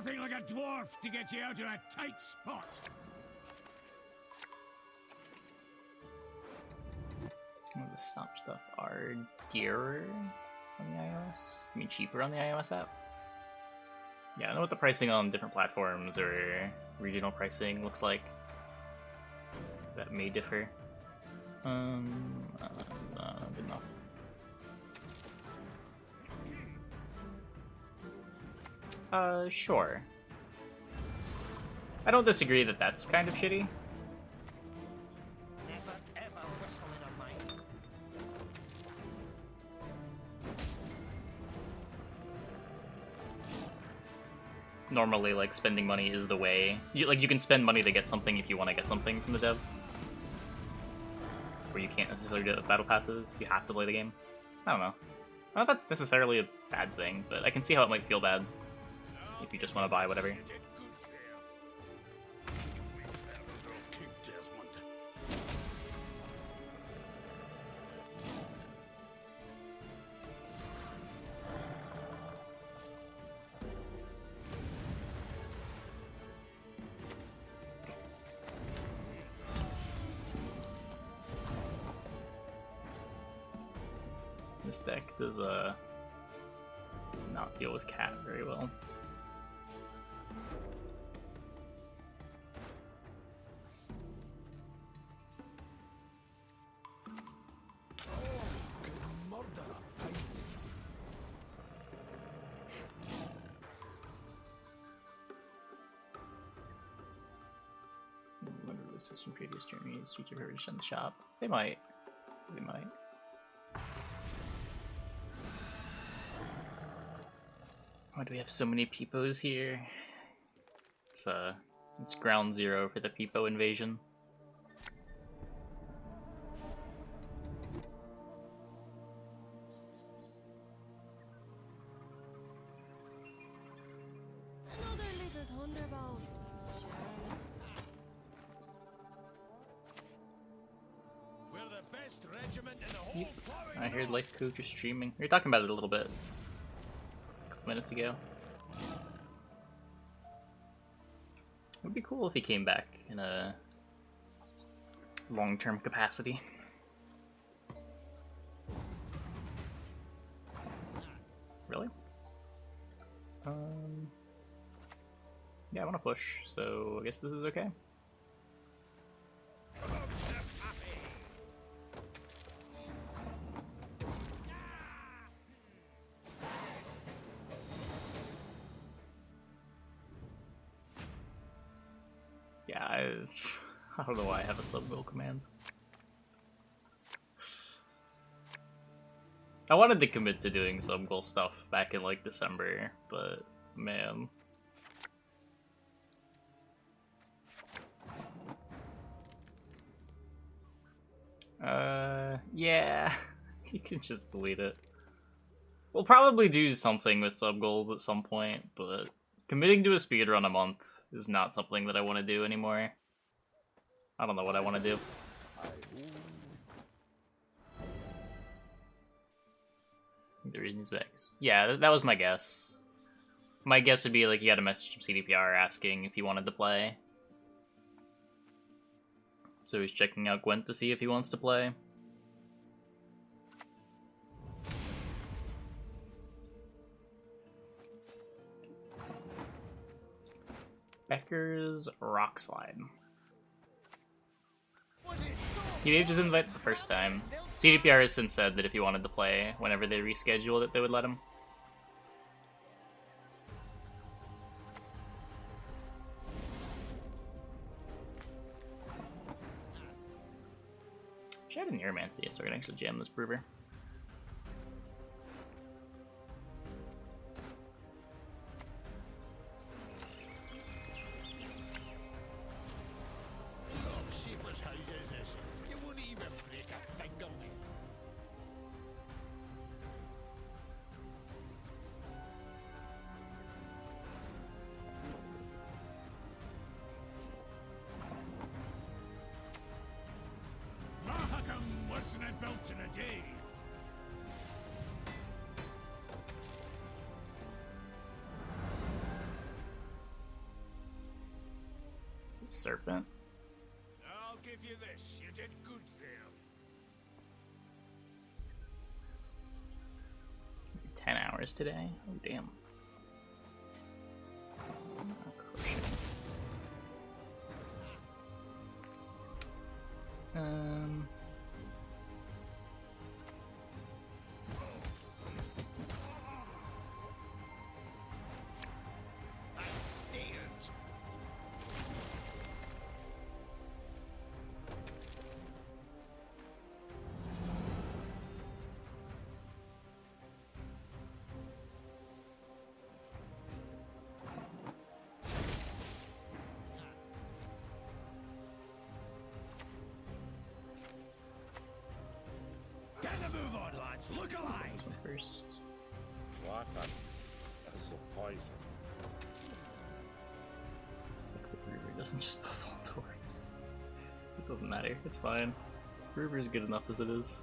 Nothing like a dwarf to get you out of a tight spot. Some of the stop stuff are dearer on the iOS. I mean, cheaper on the iOS app. Yeah, I don't know what the pricing on different platforms or regional pricing looks like. That may differ. Good enough. Sure. I don't disagree that that's kind of shitty. Never ever whistle in a mine. Normally, like, spending money is the way. You can spend money to get something if you want to get something from the dev. Where you can't necessarily do it with battle passes. You have to play the game. I don't know. I don't know if that's necessarily a bad thing, but I can see how it might feel bad if you just want to buy whatever. This deck does not deal with cat very well. Remember this from previous journeys, feature coverage in the shop. They might. They might. Why do we have so many peepos here? It's ground zero for the peepo invasion. Another little thunderbolt. We're the best regiment in the whole I heard Life Coach was streaming. We were talking about it a little bit minutes ago. It would be cool if he came back in a long-term capacity. Really? Yeah, I want to push, so I guess this is okay. Yeah, I don't know why I have a sub-goal command. I wanted to commit to doing sub-goal stuff back in like December, but man. Yeah, you can just delete it. We'll probably do something with sub-goals at some point, but committing to a speedrun a month is not something that I want to do anymore. I don't know what I want to do. The reason he's back. Yeah, that was my guess. My guess would be like he got a message from CDPR asking if he wanted to play. So he's checking out Gwent to see if he wants to play. Becker's Rock Slide. He waived his invite the first time. CDPR has since said that if he wanted to play, whenever they rescheduled it, they would let him. She had a Neuromancy, so I can actually jam this Prover. Wasn't it built in a day? serpent. I'll give you this. You did good there. 10 hours today? Oh, damn. Crochet. That's steered. Get the move on, lads. Look alive. This one first. What a poison. Looks like Brewer doesn't just buff all dwarves. It doesn't matter, it's fine. Brewer is good enough as it is.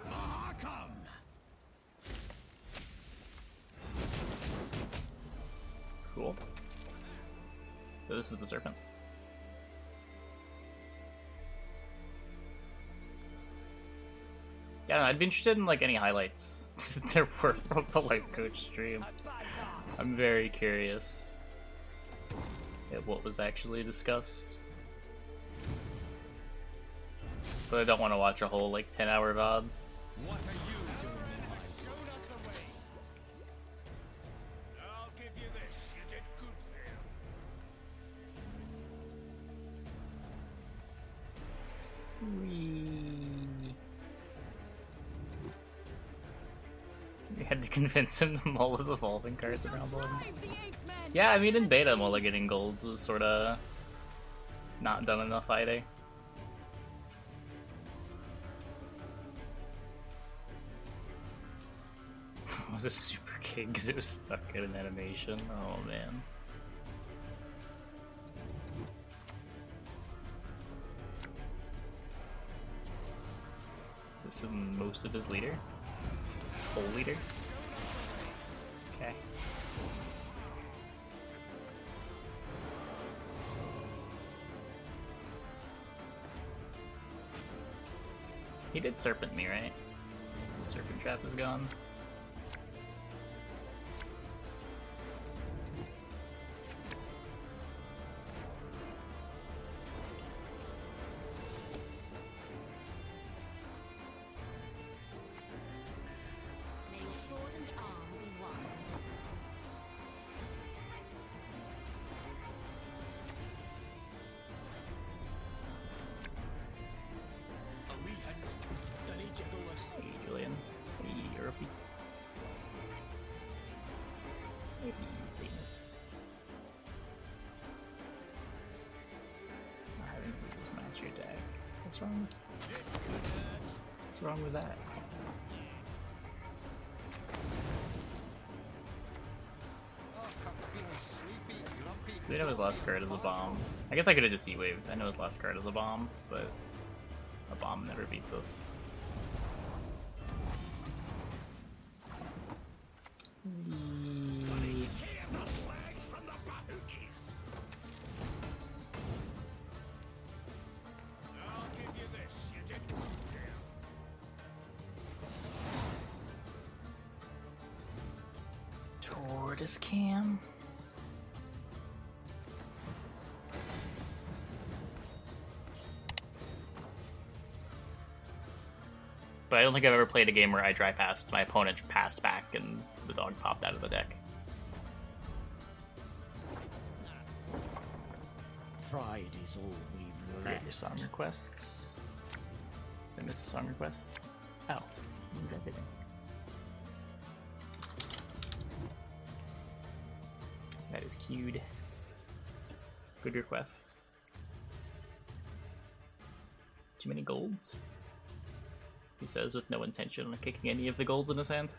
Ah, come. Cool. So this is the serpent. Yeah, I'd be interested in like any highlights there were from the life coach stream. I'm very curious at what was actually discussed. But I don't want to watch a whole like 10-hour VOD. What are you doing? Shown us the way. I'll give you this. You did good there. We had to convince him to mull his evolving cards around one. Drive the ape man Yeah, I mean in into beta the sea. mulliganing golds was sorta not done enough fighting. It was a super king because it was stuck in an animation. Oh man. This is most of his leader? His whole leader? Okay. He did serpent me, right? The serpent trap is gone. May your sword and arm be one. A wee hint. Dunny jiggleless. Hey, Julian. Hey, Europey. Hey, Satanist. I haven't used match your deck. What's wrong? What's wrong with that? We know his last card is a bomb. I guess I could have just E-waved. I know his last card is a bomb, but a bomb never beats us. I'll give you this. You did good there. Tortoise cam. But I don't think I've ever played a game where I dry passed, my opponent passed back, and the dog popped out of the deck. Pride is all we've Alright, your left. song requests. Did I miss a song request? Oh, moved everything. That is cued. Good request. Too many golds? He says with no intention of kicking any of the golds in his hand.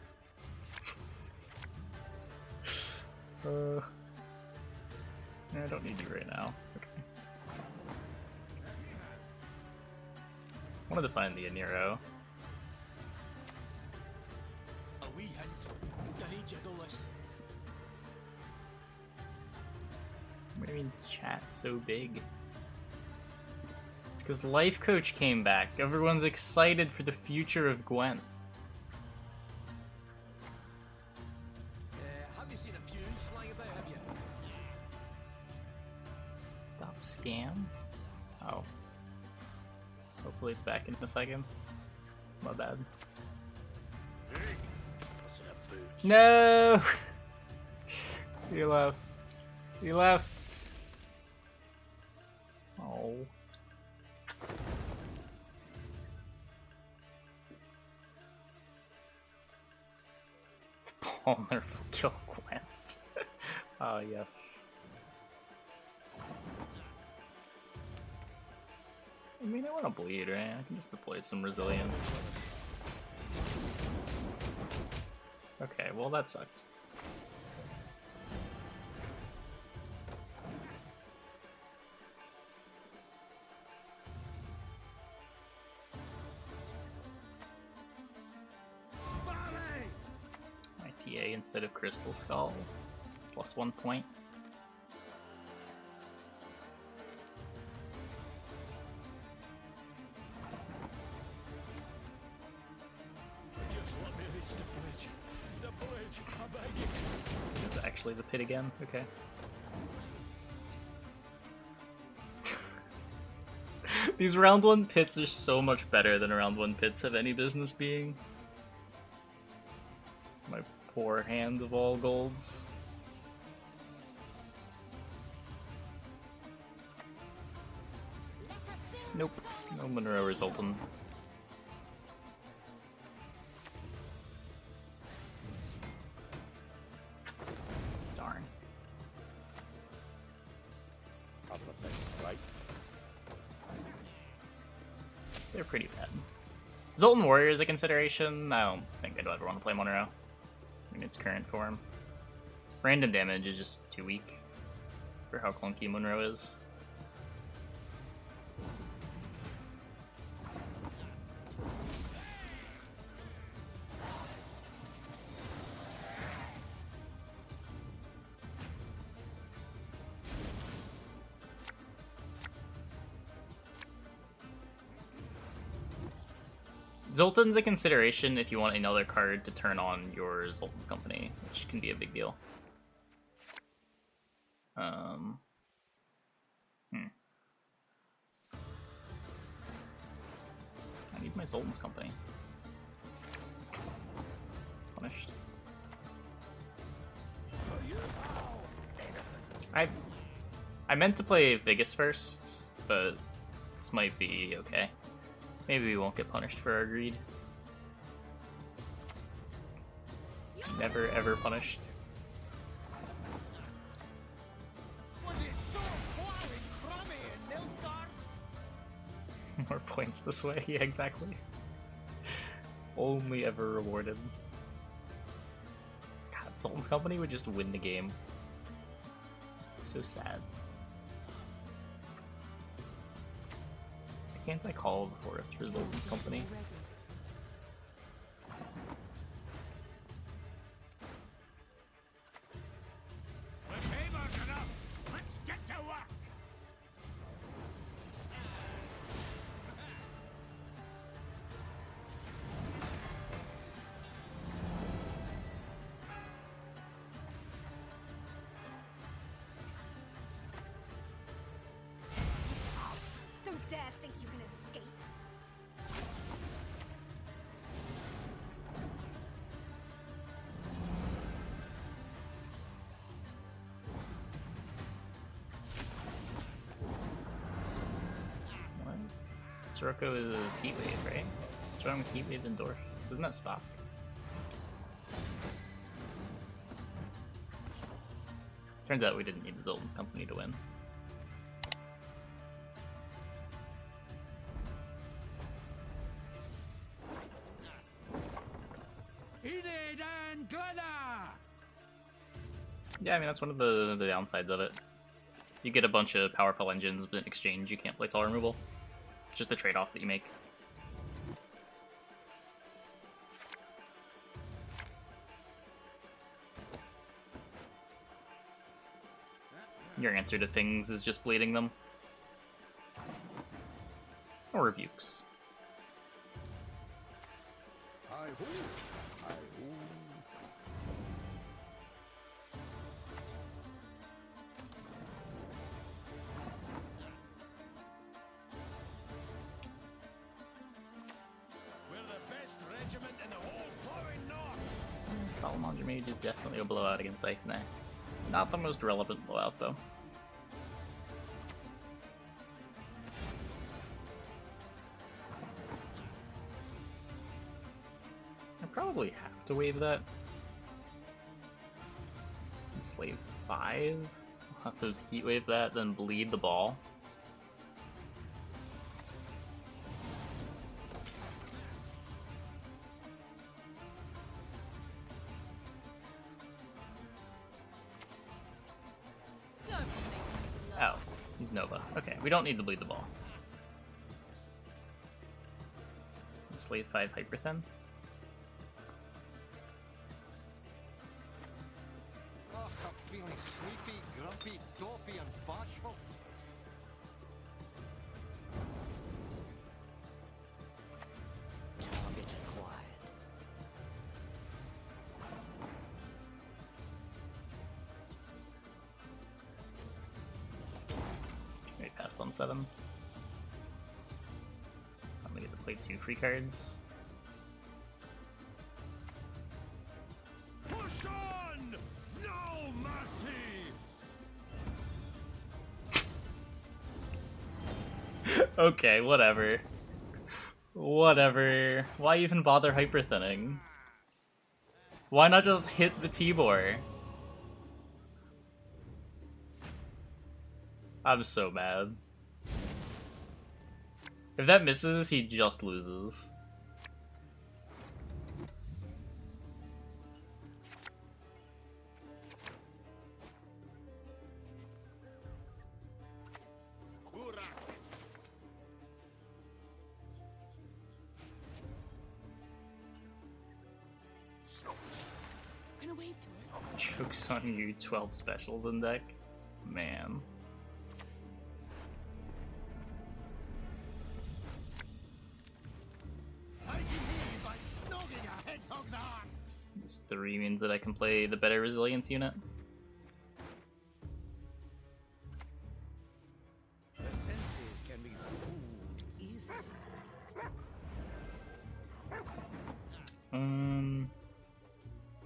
I don't need you right now. Okay. I wanted to find the Aniro. jiggleless. What do you mean chat so big? It's because Life Coach came back. Everyone's excited for the future of Gwent. Have you seen a fuse flying about, have you? Stop scam? Oh. Hopefully it's back in a second. My bad. What's in a boot? No! He left. He left. Oh. Palmer will kill Gwent. Oh, yes. I mean, I want to bleed, right? I can just deploy some resilience. Okay, well, that sucked. My TA instead of Crystal Skull. Plus 1 point. Just let me reach the bridge. The bridge, I beg you. It's actually the pit again? Okay. These round 1 pits are so much better than round 1 pits have any business being. My poor hand of all golds. Let us sing Nope. the No songs Monroe resultant. Darn. Couple of things, right? They're pretty bad. Zoltan Warrior is a consideration. I don't think I'd ever want to play Monroe in its current form. Random damage is just too weak for how clunky Monroe is. Zoltan's a consideration if you want another card to turn on your Zoltan's Company, which can be a big deal. I need my Zoltan's Company. Punished. I meant to play Vegas first, but this might be okay. Maybe we won't get punished for our greed. Never ever punished. Was it so quiet, crummy and Nilfgaard? More points this way, yeah, exactly. Only ever rewarded. God, Sultan's Company would just win the game. So sad. Can't I call the forest for Zoltan's Company? The tables are up. Let's get to work. Don't dare think you can escape. What? Sirocco is Heat Wave, right? What's wrong with Heat Wave and Dwarf? Doesn't that stop? Turns out we didn't need the Zoltan's Company to win. Enid and Glenna! Yeah, I mean, that's one of the downsides of it. You get a bunch of powerful engines, but in exchange you can't play tall removal. It's just the trade-off that you make. Your answer to things is just bleeding them. Or rebukes. Hi-ho! Hi-ho! We're the best regiment in the whole flowing north. Salamander Mage is definitely a blowout against Eichne. Not the most relevant blowout, though. I probably have to wave that. Enslave 5? I'll have to heat wave that, then bleed the ball. Don't make me Oh, he's Nova. Okay, we don't need to bleed the ball. Enslave 5 Hyperthin. Oh, I'm feeling sleepy, grumpy, dopey, and bashful. Target acquired. We passed on 7. I'm gonna get to play 2 free cards. Push on! No mercy! Okay, whatever. Whatever. Why even bother hyperthinning? Why not just hit the T-Bor? I'm so mad. If that misses, he just loses. Urak! gonna wave to her. Chokes on you 12 specials in deck? Man. This 3 means that I can play the better resilience unit. The senses can be fooled easily.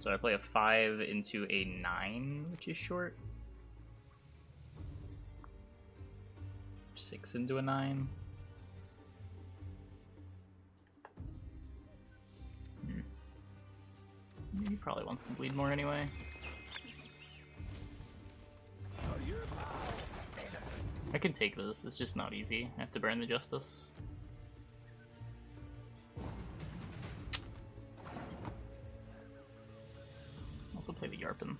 So I play a 5 into a 9, which is short. 6 into a 9. He probably wants to bleed more anyway. I can take this, it's just not easy. I have to burn the Justice. Also play the Yarpen.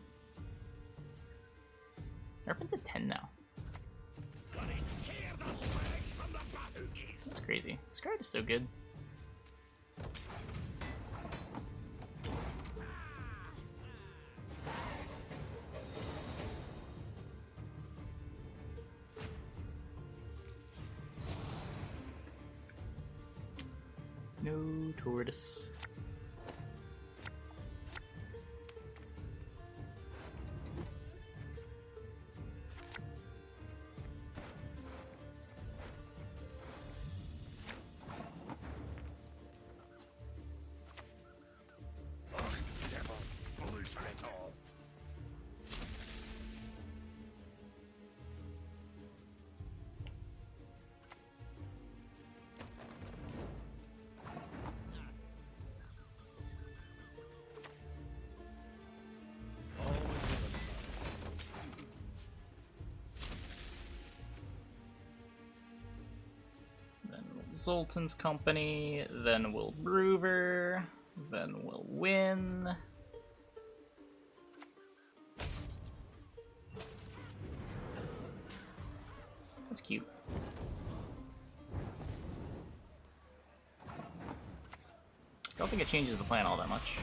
Yarpen's at 10 now. That's crazy. This card is so good. No tortoise. Zoltan's Company, then we'll Broover, then we'll win. That's cute. Don't think it changes the plan all that much.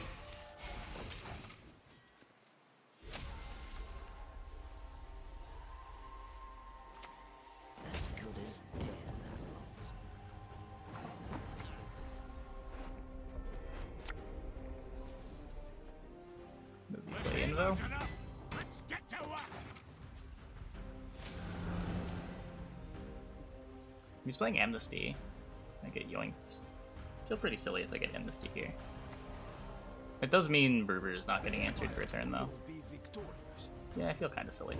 He's playing Amnesty. I get yoinked. Feel pretty silly if I get Amnesty here. It does mean Berber is not getting answered for a turn though. We'll be victorious. Yeah, I feel kind of silly,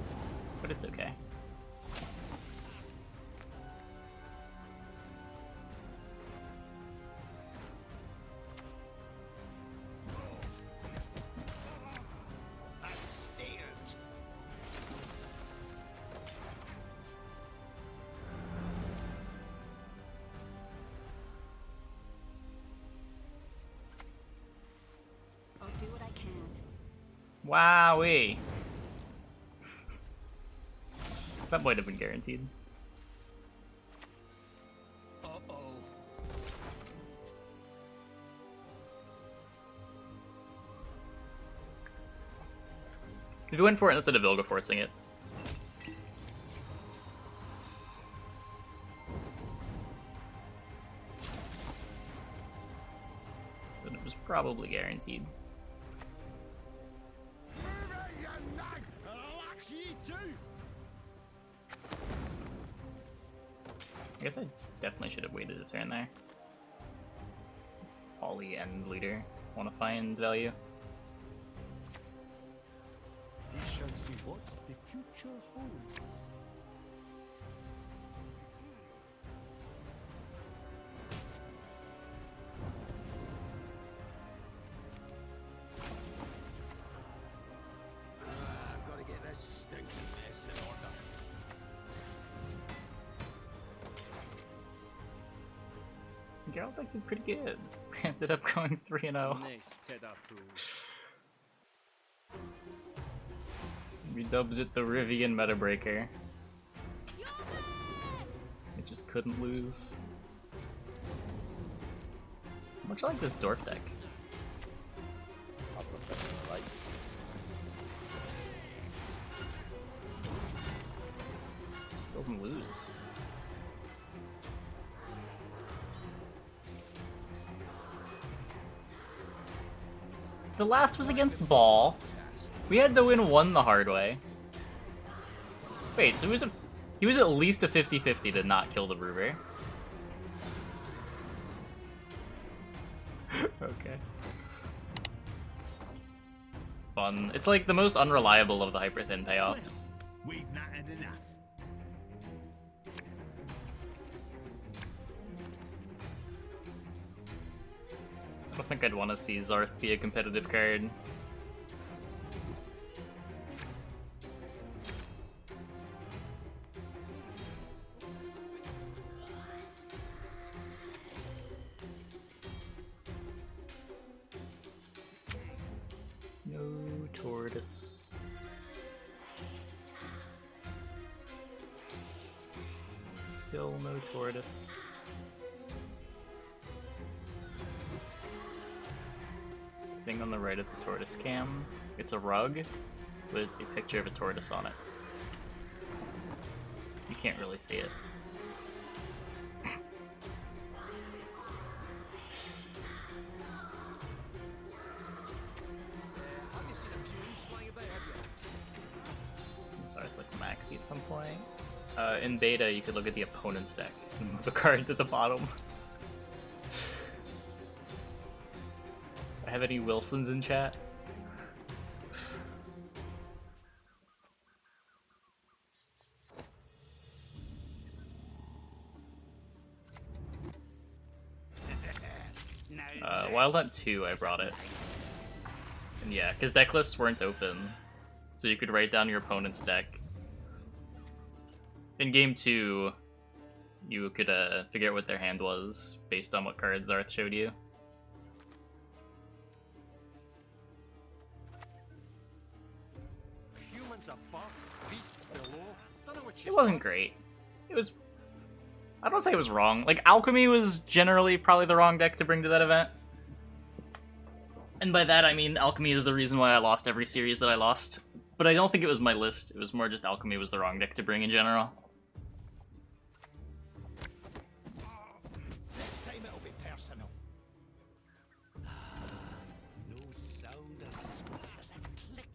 but it's okay. That stands. I'll do what I can. Wowee! That might have been guaranteed. Uh-oh. If you went for it instead of Vilgefortzing it. Then it was probably guaranteed. I guess I definitely should have waited a turn there. Poly and leader want to find value. We shall see what the future holds. I've got to get this stinking mess in order. Geralt did pretty good. Ended up going 3-0. Nice, Ted Apple. We dubbed it the Rivian Meta Breaker. You're there! It just couldn't lose. Much like this Dwarf deck. I prefer the right. Just doesn't lose. The last was against Ball. We had to win one the hard way. Wait, so he was at least a 50-50 to not kill the Brewer. Okay. Fun. It's like the most unreliable of the hyper thin payoffs. We've not had enough. I don't think I'd want to see Zarth be a competitive card. No tortoise. Still no tortoise. Thing on the right of the tortoise cam. It's a rug with a picture of a tortoise on it. You can't really see it. Have you seen a fuse flying about, have you? Sorry, click Maxi at some point. In beta, you could look at the opponent's deck and move a card to the bottom. I have any Wilsons in chat? Wild Hunt 2, I brought it. And yeah, because deck lists weren't open. So you could write down your opponent's deck. In game 2, you could figure out what their hand was based on what cards Zarth showed you. Humans above, beasts below. Don't know what It wasn't great. It was... I don't think it was wrong. Like, Alchemy was generally probably the wrong deck to bring to that event. And by that I mean Alchemy is the reason why I lost every series that I lost. But I don't think it was my list. It was more just Alchemy was the wrong deck to bring in general. Next time it'll be personal. No sound as sweet as a click.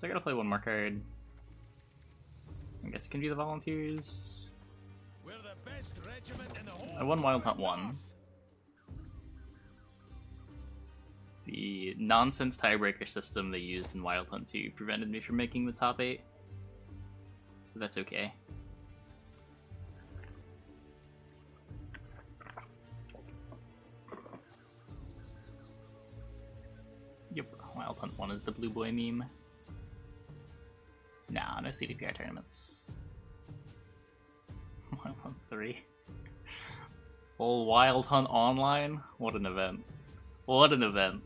So I gotta play one more card. I guess I can do the volunteers. We're the best regiment in the whole I won Wild Hunt wide 1. north. The nonsense tiebreaker system they used in Wild Hunt 2 prevented me from making the top 8. But that's okay. Yep, Wild Hunt 1 is the blue boy meme. Nah, no CDPR tournaments. Wild Hunt 3. Oh, Wild Hunt Online? What an event. What an event.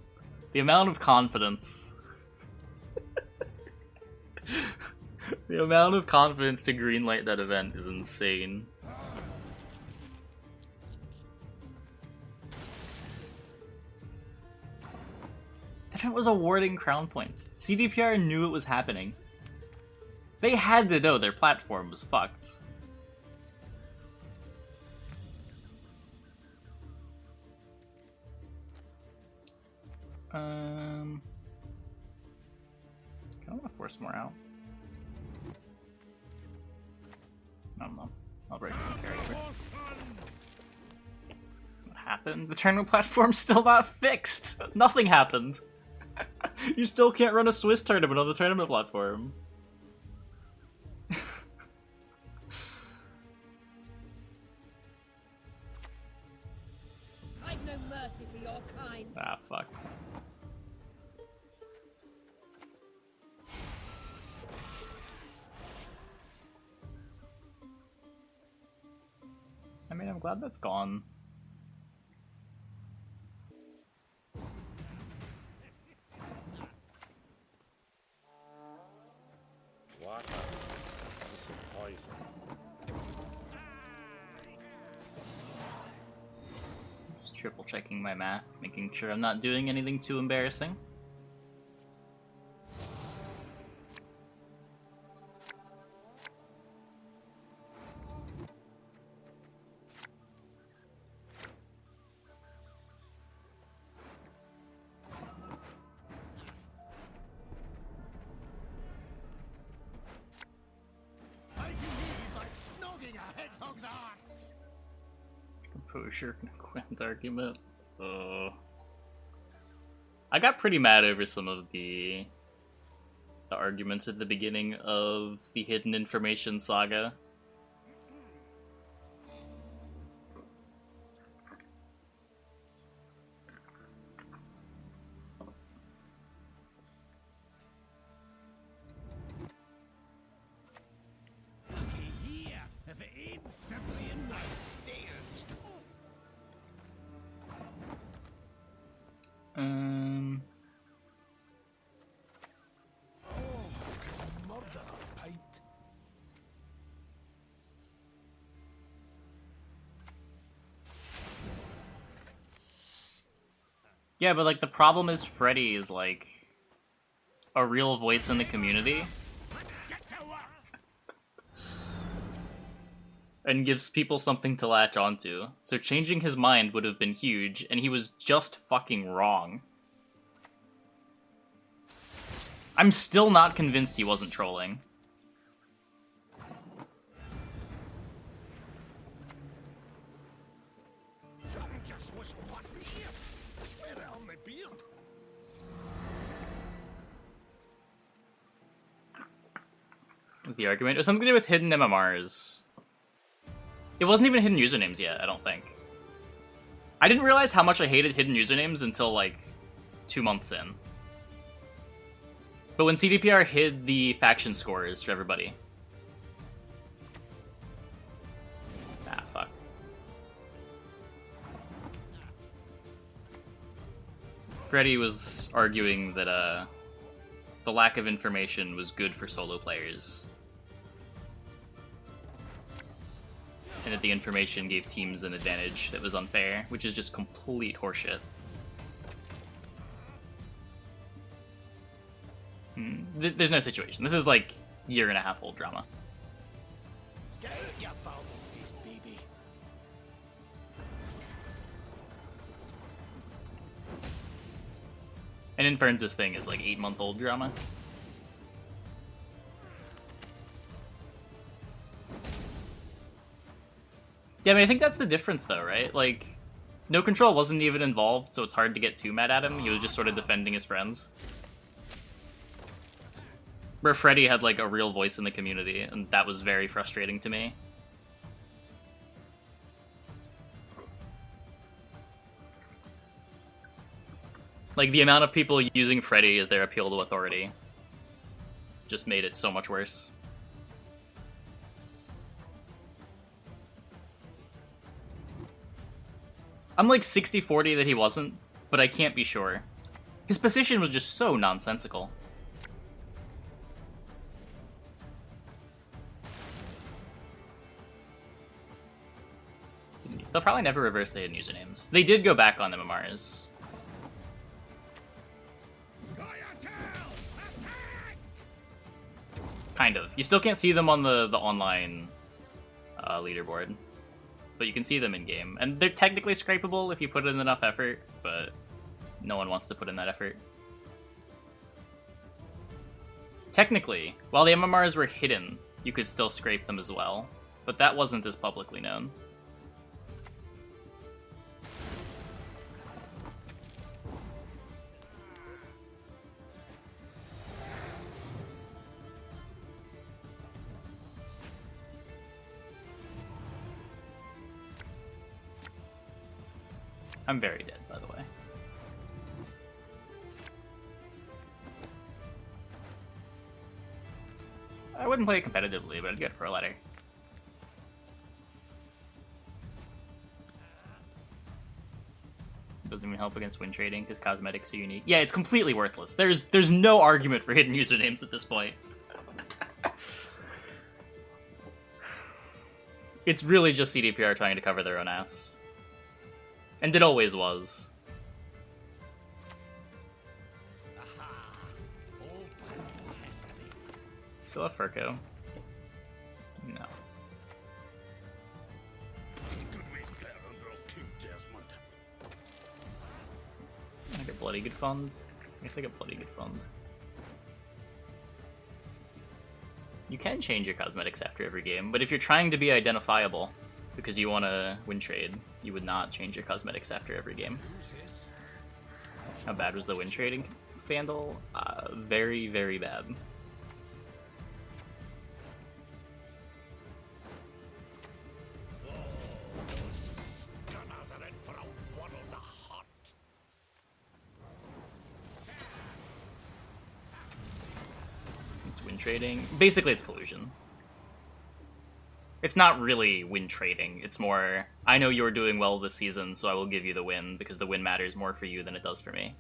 The amount of confidence. The amount of confidence to greenlight that event is insane. That event was awarding crown points. CDPR knew it was happening. They had to know their platform was fucked. I don't want to force more out. No. I'll break the character. What happened? The tournament platform's still not fixed! Nothing happened! You still can't run a Swiss tournament on the tournament platform. I've no mercy for your kind. Ah, fuck. I mean, I'm glad that's gone. Water. Some poison. Just triple checking my math, making sure I'm not doing anything too embarrassing. Composure and Gwent argument. I got pretty mad over some of the arguments at the beginning of the Hidden Information saga. Here, if it ain't simply in my stairs. Murder a pint. Yeah, but like the problem is Freddy is like a real voice in the community Get to work. and gives people something to latch onto. So changing his mind would have been huge, and he was just fucking wrong. I'm still not convinced he wasn't trolling. Something just was what here. Swear it on my beard. What was the argument? It was something to do with hidden MMRs. It wasn't even hidden usernames yet, I don't think. I didn't realize how much I hated hidden usernames until like 2 months in. But when CDPR hid the faction scores for everybody. Ah, fuck. Freddy was arguing that the lack of information was good for solo players. And that the information gave teams an advantage that was unfair, which is just complete horseshit. There's no situation. This is like 1.5 year old drama. Get out your bald-faced baby. And Infern's thing is like 8-month-old drama. Yeah, I mean, I think that's the difference, though, right? Like, No Control wasn't even involved, so it's hard to get too mad at him. He was just sort of defending his friends. Where Freddy had, like, a real voice in the community, and that was very frustrating to me. Like, the amount of people using Freddy as their appeal to authority just made it so much worse. I'm like 60-40 that he wasn't, but I can't be sure. His position was just so nonsensical. They'll probably never reverse the hidden usernames. They did go back on MMRs. Kind of. You still can't see them on the online leaderboard, but you can see them in game, and they're technically scrapeable if you put in enough effort, but no one wants to put in that effort. Technically, while the MMRs were hidden, you could still scrape them as well, but that wasn't as publicly known. I'm very dead, by the way. I wouldn't play it competitively, but I'd get it for a letter. Doesn't even help against win trading because cosmetics are unique. Yeah, it's completely worthless. There's no argument for hidden usernames at this point. It's really just CDPR trying to cover their own ass. And it always was. Still have Furco? No. I get Bloody Good Fund. I guess I get Bloody Good Fund. You can change your cosmetics after every game, but if you're trying to be identifiable because you want to win trade, you would not change your cosmetics after every game. How bad was the win trading scandal? Very, very bad. It's win trading. Basically, it's collusion. It's not really win trading. It's more, I know you're doing well this season, so I will give you the win, because the win matters more for you than it does for me.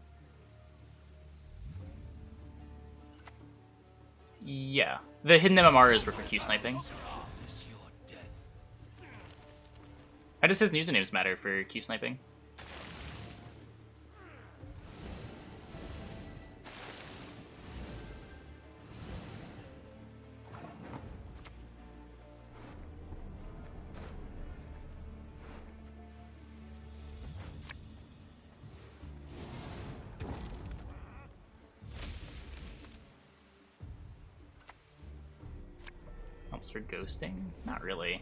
Yeah. The hidden MMRs were for Q sniping. How does his usernames matter for Q sniping? Helps for ghosting? Not really.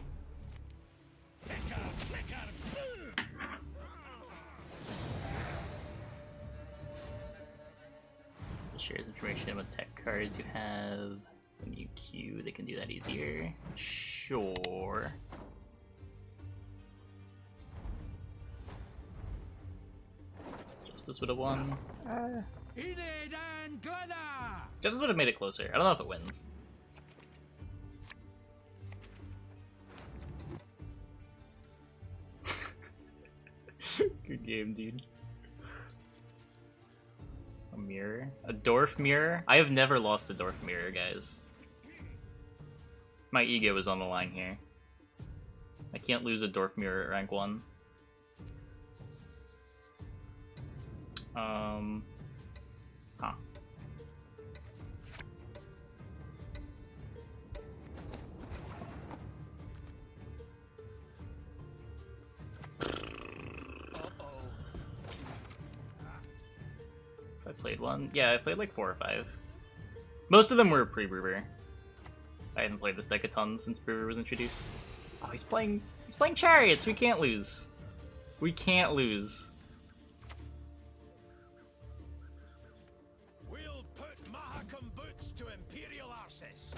Shares information with tech cards you have. When you queue, they can do that easier. Sure. Justice would have won. Justice would have made it closer. I don't know if it wins. Good game, dude. A mirror? A Dwarf mirror? I have never lost a Dwarf mirror, guys. My ego is on the line here. I can't lose a Dwarf mirror at rank 1. Huh. I played one. Yeah, I played like 4 or 5. Most of them were pre-Brewer. I haven't played this deck a ton since Brewer was introduced. Oh, he's playing chariots. We can't lose. We can't lose. We'll put Mahakam boots to Imperial arses.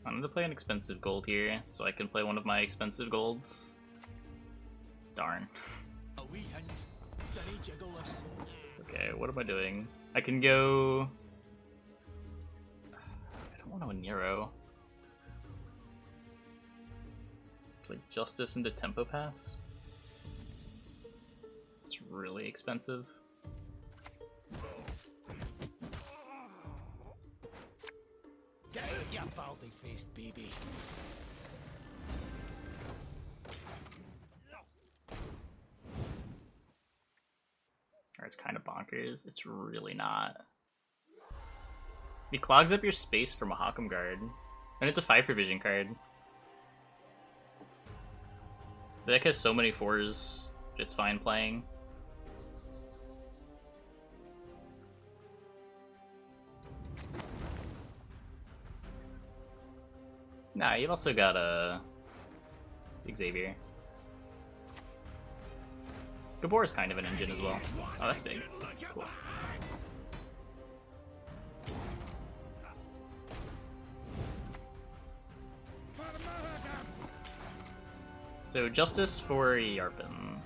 I'm gonna play an expensive gold here, so I can play one of my expensive golds. Darn. A wee hint. Dinny jiggle this. Okay, what am I doing? I can go... I don't want to Nero. Like Justice into Tempo Pass. It's really expensive. Get out, you baldy-faced baby. Or it's kind of bonkers. It's really not. It clogs up your space for Mahakam Guard. And it's a 5 provision card. The deck has so many 4s, it's fine playing. Nah, you've also got a Xavier. Gabor is kind of an engine as well. Oh, that's big. Cool. So, Justice for Yarpen.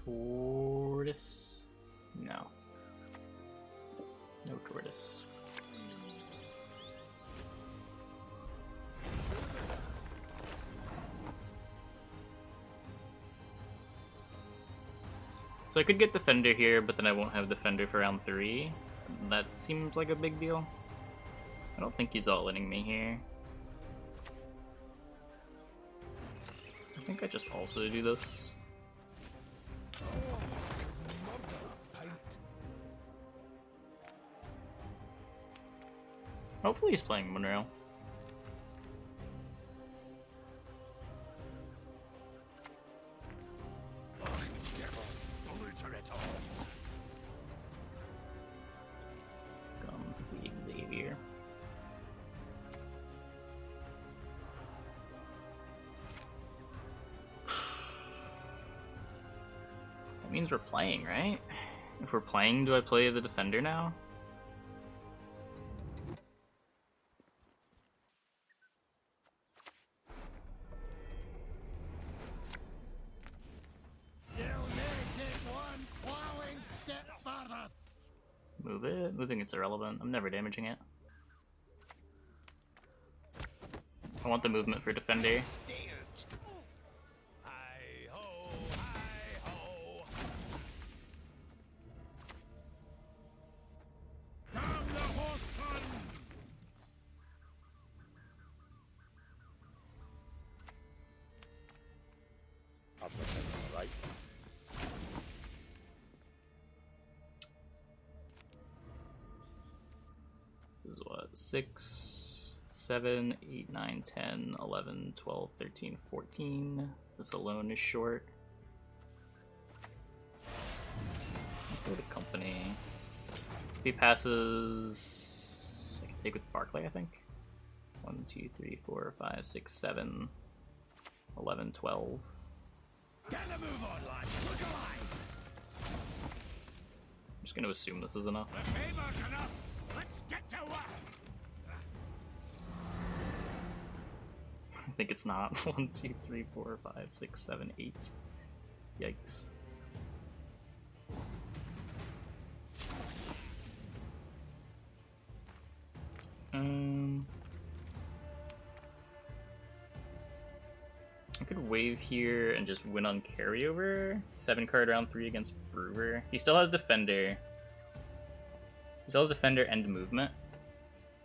Tortoise? No. No tortoise. So I could get Defender here, but then I won't have Defender for round 3. That seems like a big deal. I don't think he's all-inning me here. I think I just also do this. Hopefully he's playing Monreal. Come see Xavier. That means we're playing, right? If we're playing, do I play the Defender now? Move it. Moving it's irrelevant. I'm never damaging it. I want the movement for Defender. Hi-ho, hi-ho. Down the horse guns! Up the head, right? This is what? 6, 7, 8, 9, 10, 11, 12, 13, 14. This alone is short. I'll go to Company. If he passes, I can take with Barclay, I think. 1, 2, 3, 4, 5, 6, 7, 11, 12. Get the move on, lads. Look alive. I'm just going to assume this is enough. The paper's enough. Let's get to work. I think it's not. 1, 2, 3, 4, 5, 6, 7, 8. Yikes. I could wave here and just win on carryover. 7 card round 3 against Brewer. He still has Defender. He still has Defender and movement.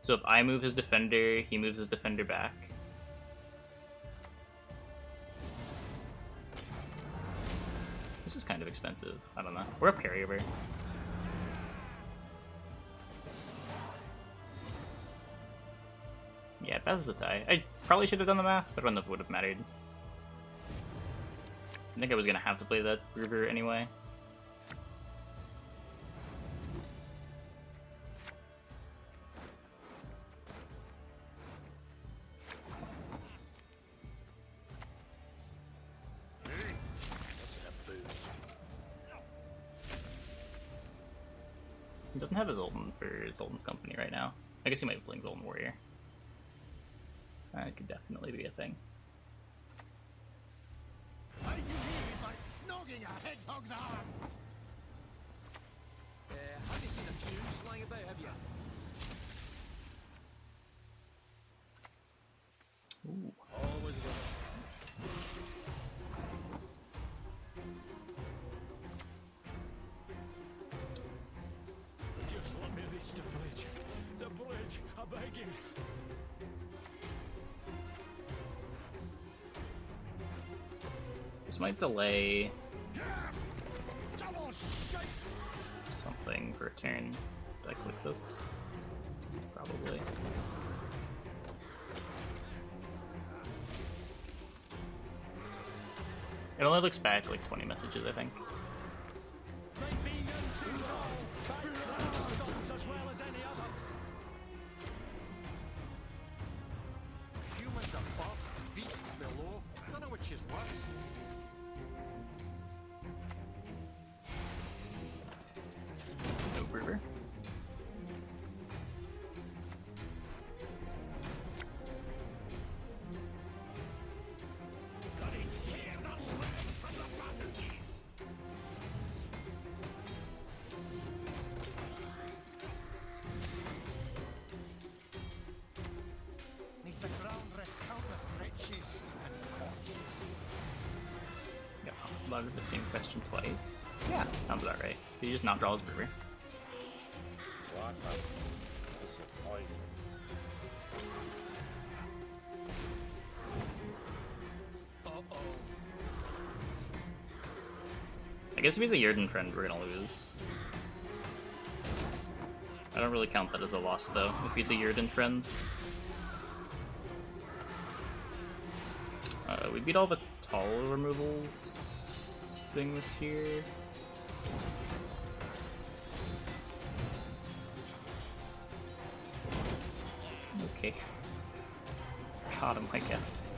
So if I move his Defender, he moves his Defender back. This is kind of expensive. I don't know. We're up carryover. Yeah, it passes the tie. I probably should have done the math, but I don't know if it would have mattered. I think I was gonna have to play that river anyway. He doesn't have a Zoltan for Zoltan's Company right now. I guess he might be playing Zoltan Warrior. That could definitely be a thing. Fighting here is like snogging a hedgehog's arse. Have you seen a tunes lying about, have you? Ooh. Always a Just let me reach the bridge. The bridge, I beg you. This might delay Double shite. something for a turn. Did I click this? Probably. It only looks back like 20 messages, I think. Might be none too tall, but that stops as well as any other. Humans above, beasts below. I don't know which is worse. No river. Neath the ground rest countless riches and corpses. Got asked about the same question twice. Yeah, sounds about right. Did he just not draw his river? What the? This is poison. I guess if he's a Yurden friend, we're gonna lose. I don't really count that as a loss, though, if he's a Yurden friend. We beat all the tall removals things here. Okay. Caught him, I guess.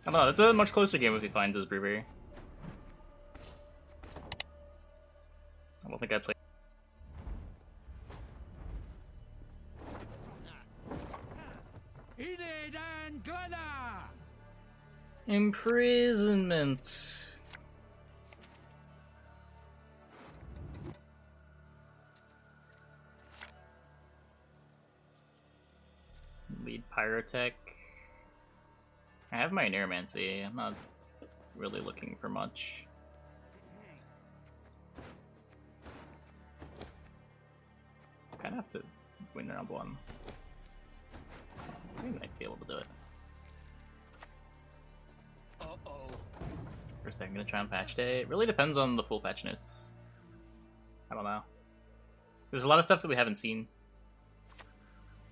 I don't know, that's a much closer game if he finds his Brewer. I don't think I played. Enid and Glenna! Imprisonment. Lead Pyrotech. I have my Neuromancy. I'm not really looking for much. Kind of have to win round one. I think I might be able to do it. First thing, I'm gonna try on patch day. It really depends on the full patch notes. I don't know. There's a lot of stuff that we haven't seen.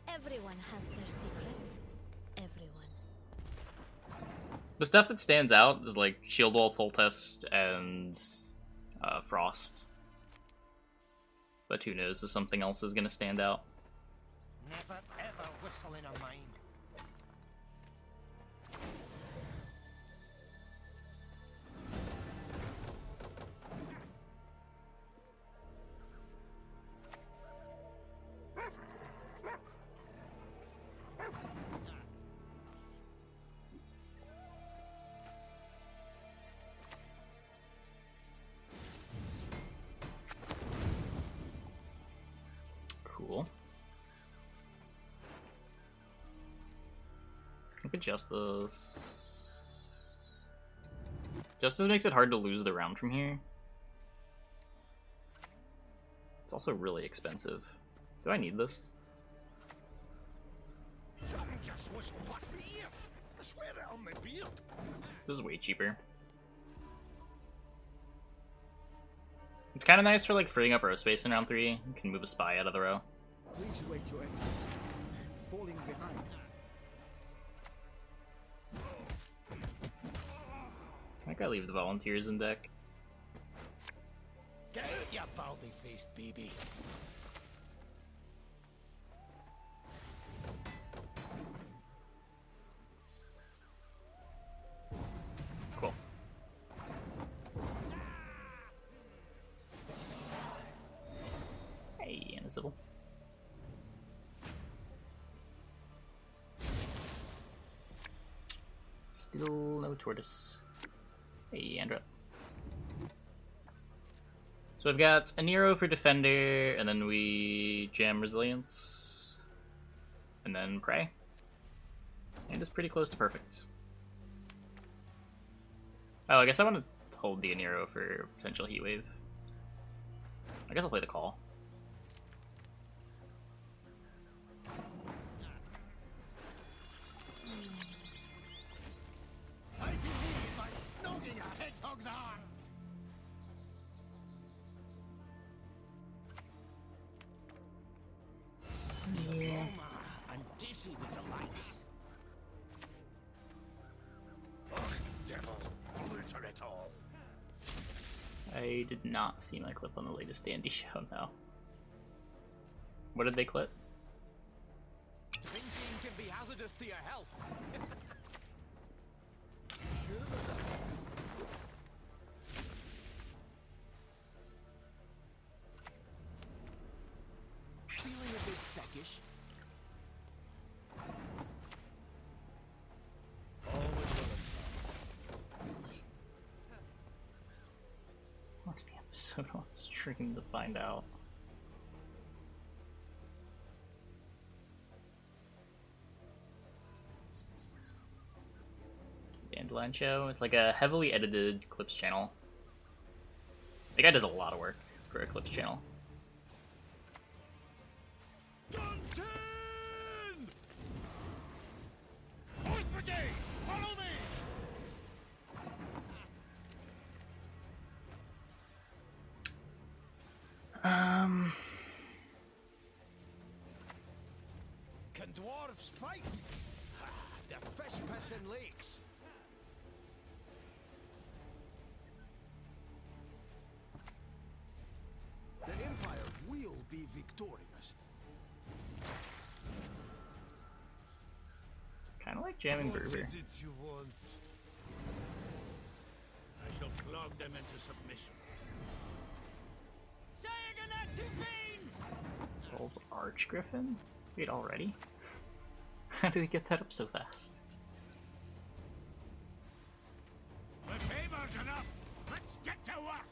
Everyone has their secrets. Everyone. The stuff that stands out is like Shield Wall full test and Frost. But who knows if something else is gonna stand out. Never ever whistle in a mine. Cool. Look at Justice. Justice makes it hard to lose the round from here. It's also really expensive. Do I need this? Some just whistle past me here. I swear it on my beard. This is way cheaper. It's kind of nice for like freeing up row space in round 3. You can move a spy out of the row. Please wait your exit. Falling behind. I think I leave the volunteers in deck. Get out, you baldy-faced baby. Cool. Hey, and a civil. Still no tortoise. Hey, Andra. So I've got a Nero for defender, and then we jam resilience, and then pray. And it's pretty close to perfect. Oh, I guess I want to hold the Nero for potential heat wave. I guess I'll play the call. Fighting me is like snogging a hedgehog's arse. Yeah. And dizzy with delight. Ugh, devil, glitter it all. I did not see my clip on the latest Dandy show, no. What did they clip? Thinking can be hazardous to your health. Feeling a bit peckish. Watch the episode on stream to find out. It's the Dandelion show. It's like a heavily edited clips channel. The guy does a lot of work for a clips channel. Gunton! Horse Brigade, follow me! Can dwarfs fight? Ah, the fish pissing lakes. The Empire will be victorious. Kind of like jamming What Berber. is it you want? I shall flog them into submission. Wolves Archgriffin? Wait, already? How did they get that up so fast? The favor's enough. Let's get to work.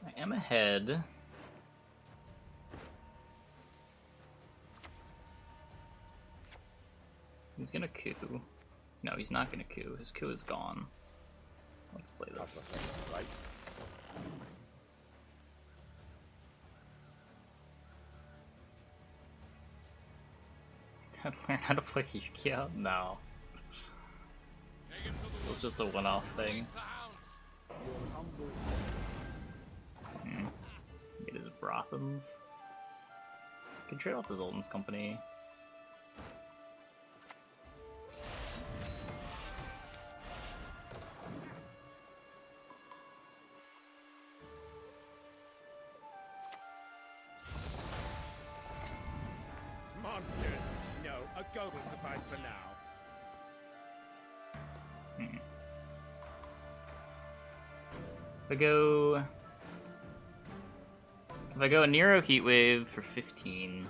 I am ahead. He's gonna coup. No, he's not gonna coup. His coup is gone. Let's play this. Right? Learn how to play Yu-Gi-Oh? No. It was just a one-off thing. Get his Brothans. Can trade off the Zoltan's company. Monsters! No, a goat will suffice for now. If I go a Nero Heatwave for 15,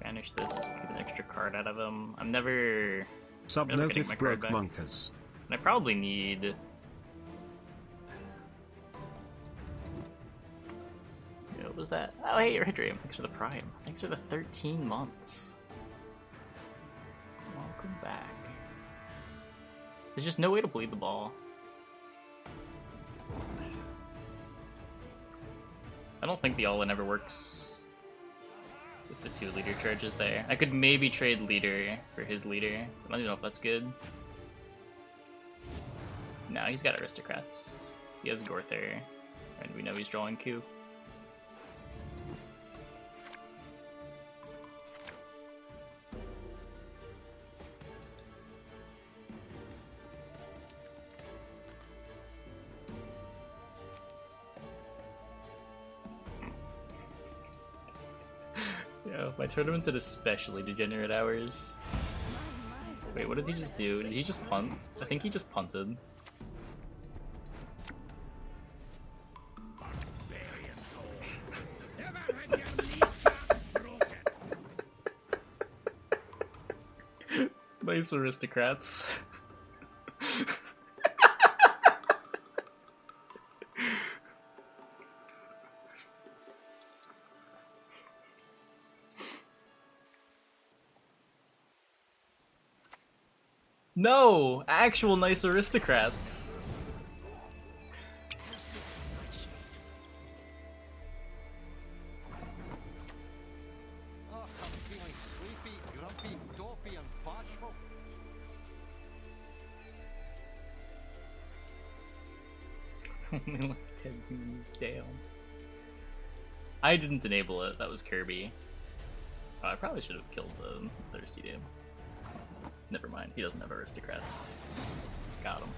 banish this, get an extra card out of him. I'm never getting my Subnotif card broke back. Monkers. And I probably need. What was that? Oh, hey, Ridrium. Thanks for the Prime. Thanks for the 13 months. Welcome back. There's just no way to bleed the ball. I don't think the all-in ever works with the 2 leader charges there. I could maybe trade leader for his leader. I don't even know if that's good. No, he's got aristocrats. He has Gorther, and we know he's drawing Q. Yeah, my tournament did especially degenerate hours. Wait, what did he just do? Did he just punt? I think he just punted. Never had your kneecap broken. Nice aristocrats. No! Actual nice aristocrats! Oh, I'm feeling sleepy, grumpy, dopey, and bashful. Only like 10 minutes down. I didn't enable it, that was Kirby. Oh, I probably should have killed the thirsty dude. Never mind, he doesn't have aristocrats. Got him.